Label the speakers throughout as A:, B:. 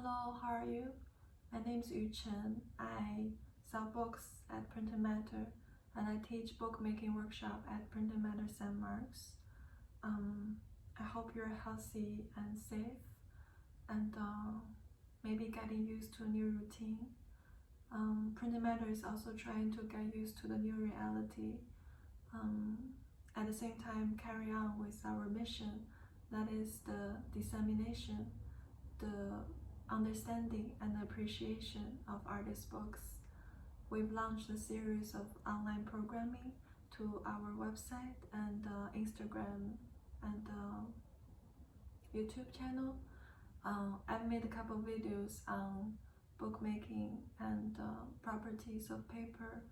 A: Hello, how are you? My name is Yuchen. I sell books at Printed Matter and I teach bookmaking workshop at Printed Matter St. Mark's. I hope you're healthy and safe and maybe getting used to a new routine. Printed Matter is also trying to get used to the new reality. At the same time, carry on with our mission, that is the dissemination, the understanding and appreciation of artist books. We've launched a series of online programming to our website and Instagram and YouTube channel. I've made a couple videos on bookmaking and properties of paper,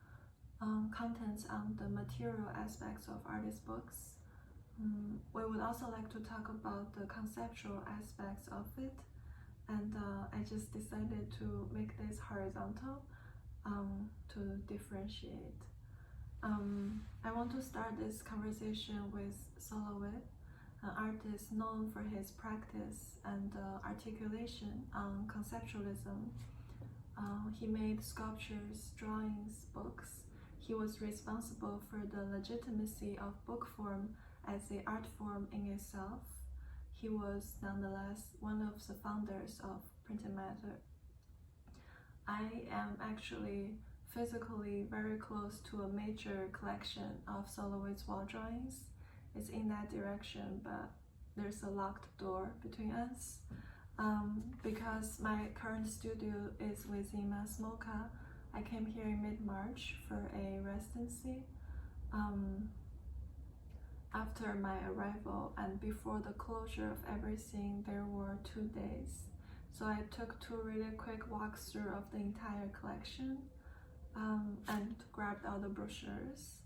A: contents on the material aspects of artist books. We would also like to talk about the conceptual aspects of it, and I just decided to make this horizontal to differentiate. I want to start this conversation with Sol LeWitt, an artist known for his practice and articulation on conceptualism. He made sculptures, drawings, books. He was responsible for the legitimacy of book form as the art form in itself. He was nonetheless one of the founders of Printed Matter. I am actually physically very close to a major collection of Sol LeWitt's wall drawings. It's in that direction, but there's a locked door between us. Because my current studio is within Masmoka, I came here in mid-March for a residency. After my arrival and before the closure of everything, there were 2 days. So I took 2 really quick walks through of the entire collection and grabbed all the brochures.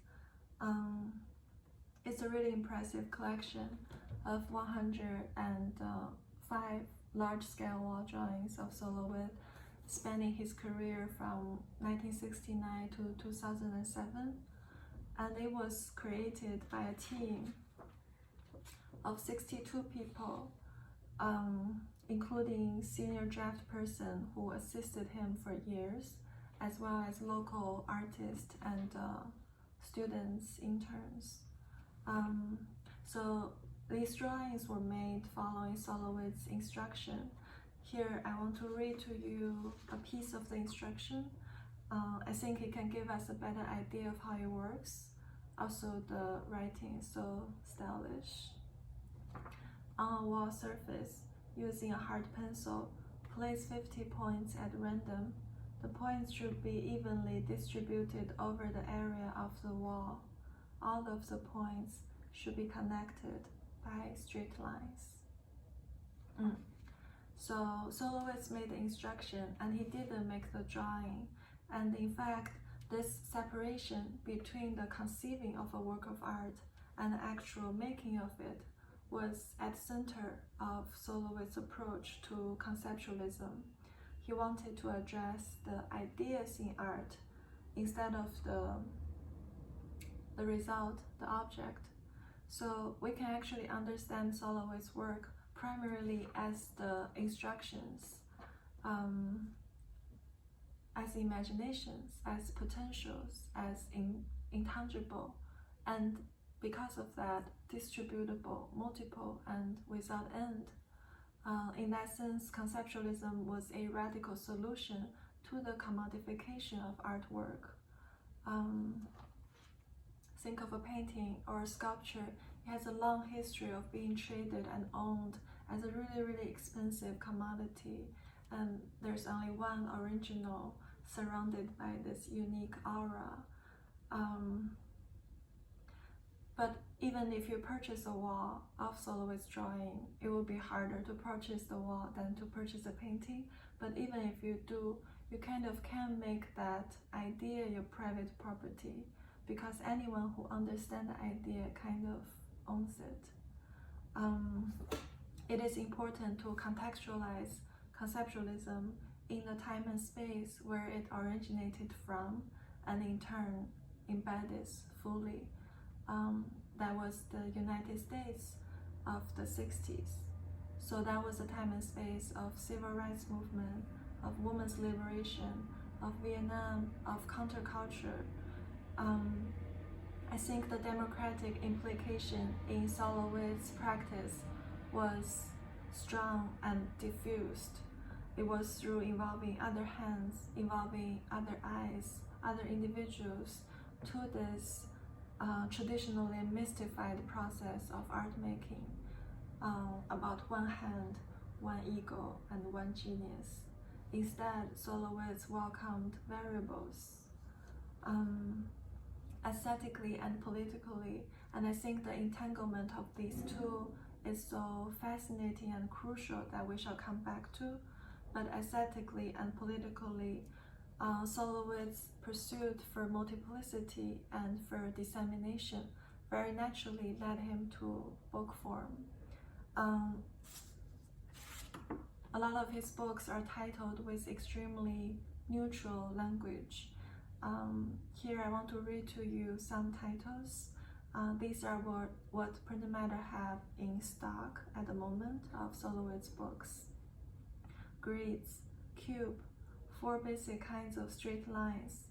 A: It's a really impressive collection of 105 large-scale wall drawings of Sol LeWitt, spanning his career from 1969 to 2007. And it was created by a team of 62 people, including senior draft person who assisted him for years, as well as local artists and students, interns. So these drawings were made following Sol LeWitt's instruction. Here I want to read to you a piece of the instruction. I think it can give us a better idea of how it works. Also, the writing is so stylish. On a wall surface, using a hard pencil, place 50 points at random. The points should be evenly distributed over the area of the wall. All of the points should be connected by straight lines. So Sol LeWitt made the instruction and he didn't make the drawing. And in fact, this separation between the conceiving of a work of art and the actual making of it was at the center of Sol LeWitt's approach to conceptualism. He wanted to address the ideas in art instead of the result, the object. So we can actually understand Sol LeWitt's work primarily as the instructions, as imaginations, as potentials, as intangible, and because of that, distributable, multiple, and without end. In that sense, conceptualism was a radical solution to the commodification of artwork. Think of a painting or a sculpture. It has a long history of being traded and owned as a really, really expensive commodity. And there's only one original surrounded by this unique aura. But even if you purchase a wall of Sol LeWitt's drawing, it will be harder to purchase the wall than to purchase a painting. But even if you do, you kind of can make that idea your private property, because anyone who understands the idea kind of owns it. It is important to contextualize conceptualism in the time and space where it originated from, and in turn embedded fully. That was the United States of the 60s. So that was a time and space of civil rights movement, of women's liberation, of Vietnam, of counterculture. I think the democratic implication in Sol LeWitt's practice was strong and diffused. It was through involving other hands, involving other eyes, other individuals to this traditionally mystified process of art making, about one hand, one ego, and one genius. Instead, Sol LeWitt welcomed variables, aesthetically and politically, and I think the entanglement of these two is so fascinating and crucial that we shall come back to. But aesthetically and politically, Sol LeWitt's pursuit for multiplicity and for dissemination very naturally led him to book form. A lot of his books are titled with extremely neutral language. Here I want to read to you some titles. These are what Print Matter have in stock at the moment of Sol LeWitt's books. Grids, cube, 4 basic kinds of straight lines,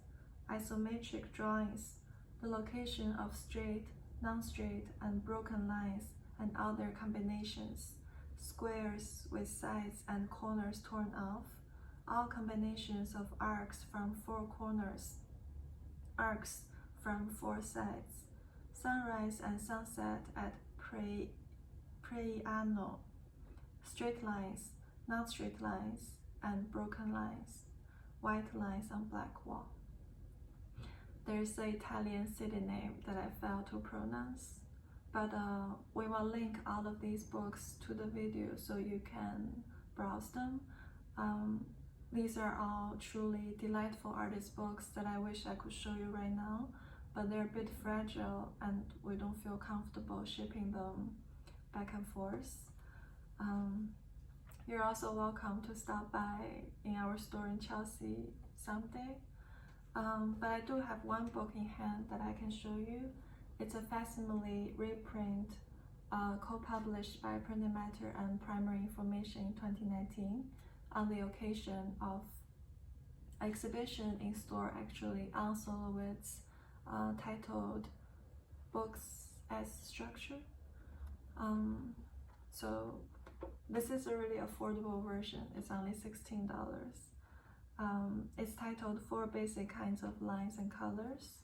A: isometric drawings, the location of straight, non-straight, and broken lines, and other combinations, squares with sides and corners torn off, all combinations of arcs from 4 corners, arcs from 4 sides, sunrise and sunset at Praiano, straight lines, not straight lines, and broken lines, white lines on black wall. There's an Italian city name that I failed to pronounce, but we will link all of these books to the video so you can browse them. These are all truly delightful artist books that I wish I could show you right now, but they're a bit fragile and we don't feel comfortable shipping them back and forth. You're also welcome to stop by in our store in Chelsea someday. But I do have one book in hand that I can show you. It's a facsimile reprint co-published by Print Matter and Primary Information in 2019 on the occasion of an exhibition in store actually on Sol LeWitt's titled Books as Structure. So this is a really affordable version. It's only $16. It's titled 4 Basic Kinds of Lines and Colors.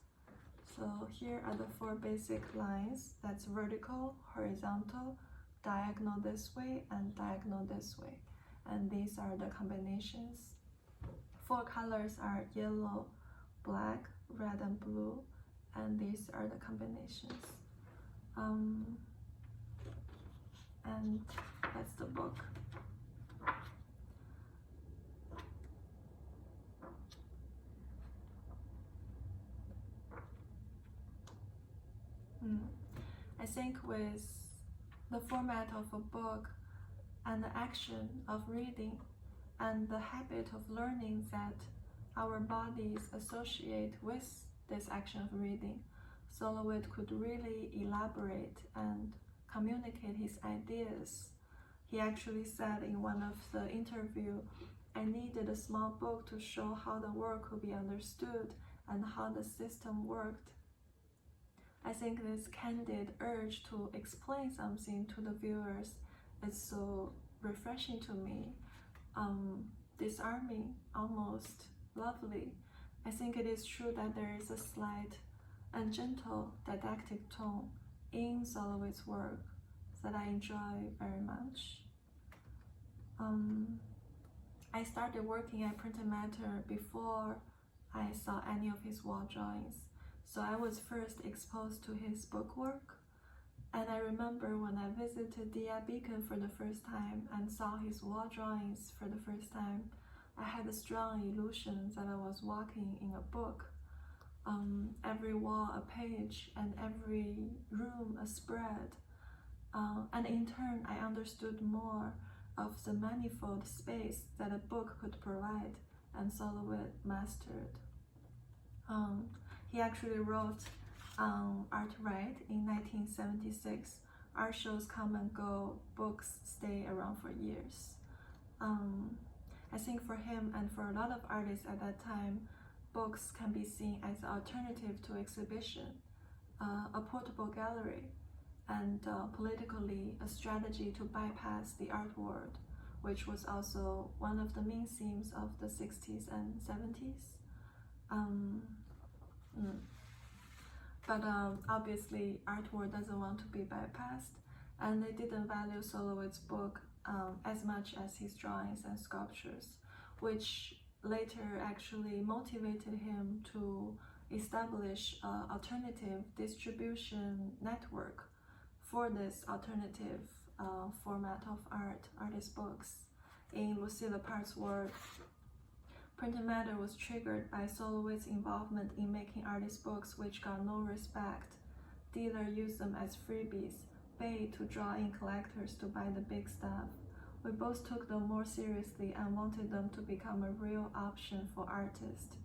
A: So here are the 4 basic lines. That's vertical, horizontal, diagonal this way, and diagonal this way. And these are the combinations. 4 colors are yellow, black, red, and blue. And these are the combinations. And that's the book. I think with the format of a book and the action of reading and the habit of learning that our bodies associate with this action of reading, Sol LeWitt could really elaborate and communicate his ideas. He actually said in one of the interviews, I needed a small book to show how the work could be understood and how the system worked. I think this candid urge to explain something to the viewers is so refreshing to me, disarming, almost lovely. I think it is true that there is a slight and gentle didactic tone in Sol LeWitt's work that I enjoy very much. I started working at Print Matter before I saw any of his wall drawings. So I was first exposed to his book work, and I remember when I visited Dia Beacon for the first time and saw his wall drawings for the first time, I had a strong illusion that I was walking in a book. Every wall a page and every room a spread. And in turn, I understood more of the manifold space that a book could provide, and Sol LeWitt mastered. He actually wrote Art Right in 1976, art shows come and go, books stay around for years. I think for him and for a lot of artists at that time, books can be seen as an alternative to exhibition, a portable gallery, and politically a strategy to bypass the art world, which was also one of the main themes of the 60s and 70s. But obviously, art world doesn't want to be bypassed, and they didn't value Sol LeWitt's book as much as his drawings and sculptures, which later actually motivated him to establish an alternative distribution network for this alternative format of artist books. In Lucy Lepart's work, printed matter was triggered by Sol LeWitt's involvement in making artist books which got no respect. Dealer used them as freebies, paid to draw in collectors to buy the big stuff. We both took them more seriously and wanted them to become a real option for artists.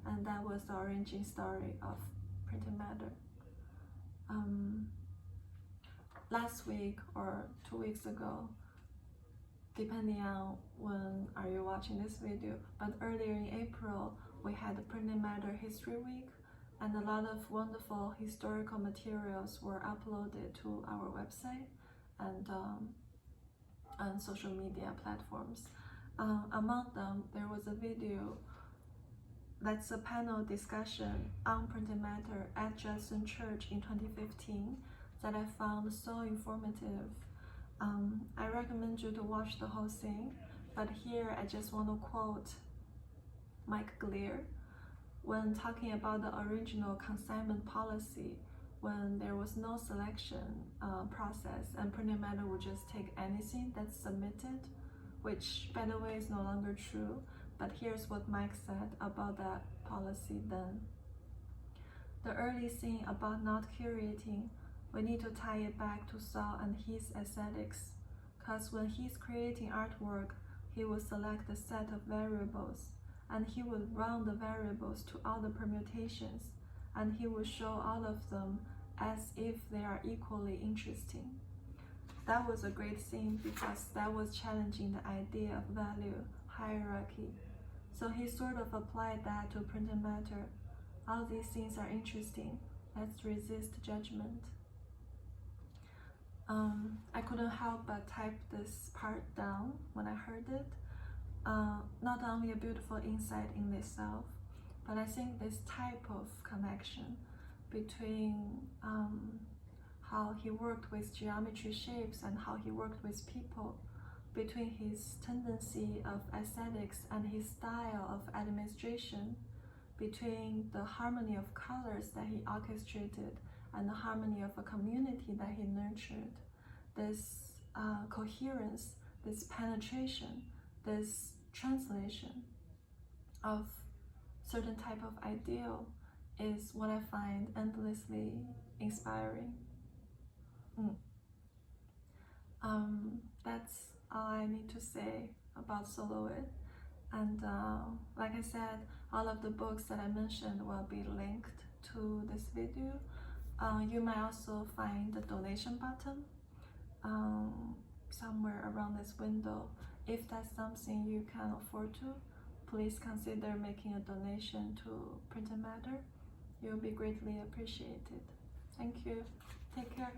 A: And that was the origin story of printed matter. Last week or 2 weeks ago, depending on when are you watching this video, but earlier in April, we had the Printed Matter History Week, and a lot of wonderful historical materials were uploaded to our website and on social media platforms. Among them, there was a video that's a panel discussion on printed matter at Judson Church in 2015 that I found so informative. I recommend you to watch the whole thing, but here I just want to quote Mike Glear when talking about the original consignment policy, when there was no selection process and printed matter would just take anything that's submitted, which by the way is no longer true, but here's what Mike said about that policy then. The early thing about not curating, we need to tie it back to Sol and his aesthetics, because when he's creating artwork, he will select a set of variables, and he will round the variables to all the permutations, and he will show all of them as if they are equally interesting. That was a great thing because that was challenging the idea of value hierarchy. So he sort of applied that to printed matter. All these things are interesting. Let's resist judgment. I couldn't help but type this part down when I heard it. Not only a beautiful insight in itself, but I think this type of connection between how he worked with geometry shapes and how he worked with people, between his tendency of aesthetics and his style of administration, between the harmony of colors that he orchestrated and the harmony of a community that he nurtured, this coherence, this penetration, this translation of certain type of ideal is what I find endlessly inspiring. That's all I need to say about Sol LeWitt. And like I said, all of the books that I mentioned will be linked to this video. You might also find the donation button somewhere around this window. If that's something you can afford to, please consider making a donation to Printed Matter. You'll be greatly appreciated. Thank you. Take care.